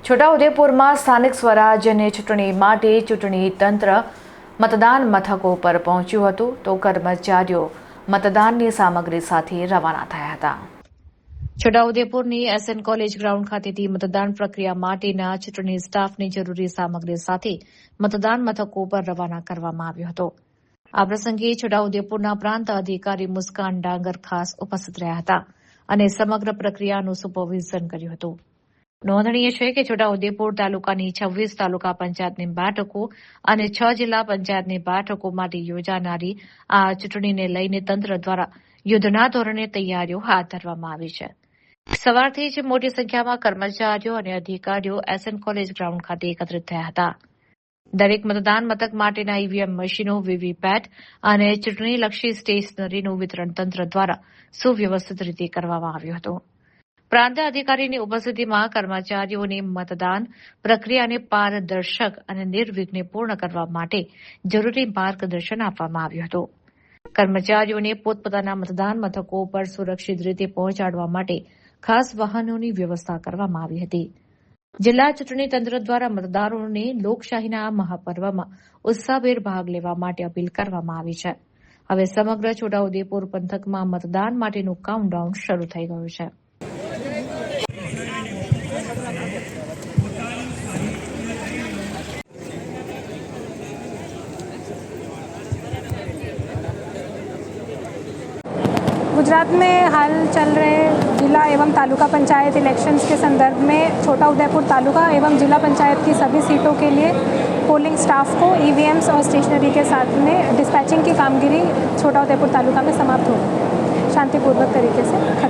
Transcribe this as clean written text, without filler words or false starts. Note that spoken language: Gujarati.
છોટાઉદેપુરમાં સ્થાનિક સ્વરાજ્યની ચૂંટણી માટે ચૂંટણી તંત્ર મતદાન મથકો પર પહોંચ્યું હતું તો કર્મચારીઓ મતદાનની સામગ્રી સાથે રવાના થયા હતા। છોટાઉદેપુરની એસએન કોલેજ ગ્રાઉન્ડ ખાતેથી મતદાન પ્રક્રિયા માટેના ચૂંટણી સ્ટાફની જરૂરી સામગ્રી સાથે મતદાન મથકો પર રવાના કરવામાં આવ્યો હતો। આ પ્રસંગે છોટાઉદેપુરના પ્રાંત અધિકારી મુસ્કાન ડાંગર ખાસ ઉપસ્થિત રહ્યા હતા અને સમગ્ર પ્રક્રિયાનું સુપરવિઝન કર્યું હતું। નોંધનીય છે કે છોટાઉદેપુર તાલુકાની 26 તાલુકા પંચાયતની બેઠકો અને 6 જિલ્લા પંચાયતની બેઠકો માટે યોજાનારી આ ચૂંટણીને લઈને તંત્ર દ્વારા યુદ્ધના ધોરણે તૈયારીઓ હાથ ધરવામાં આવી છે। સવારથી જ મોટી સંખ્યામાં કર્મચારીઓ અને અધિકારીઓ એસએન કોલેજ ગ્રાઉન્ડ ખાતે એકત્રિત થયા હતા। દરેક મતદાન મથક માટેના ઈવીએમ મશીનો, વીવીપેટ અને ચૂંટણીલક્ષી સ્ટેશનરીનું વિતરણ તંત્ર દ્વારા સુવ્યવસ્થિત રીતે કરવામાં આવ્યું હતું। પ્રાંત અધિકારીની ઉપસ્થિતિમાં કર્મચારીઓને મતદાન પ્રક્રિયાને પારદર્શક અને નિર્વિઘ્ને પૂર્ણ કરવા માટે જરૂરી માર્ગદર્શન આપવામાં આવ્યું હતું। કર્મચારીઓને પોતપોતાના મતદાન મથકો પર સુરક્ષિત રીતે પહોંચાડવા માટે ખાસ વાહનોની વ્યવસ્થા કરવામાં આવી હતી। જિલ્લા ચૂંટણી તંત્ર દ્વારા મતદારોને લોકશાહીના આ મહાપર્વમાં ઉત્સાહભેર ભાગ લેવા માટે અપીલ કરવામાં આવી છે। હવે સમગ્ર છોટાઉદેપુર પંથકમાં મતદાન માટેનું કાઉન્ટડાઉન શરૂ થઈ ગયું છે। गुजरात में हाल चल रहे जिला एवं तालुका पंचायत इलेक्शंस के संदर्भ में छोटा-उदेपुर तालुका एवं जिला पंचायत की सभी सीटों के लिए पोलिंग स्टाफ को ईवीएम्स और स्टेशनरी के साथ में डिस्पैचिंग की कामगिरी छोटा-उदेपुर तालुका में समाप्त हो गई शांतिपूर्वक तरीके से खत्म।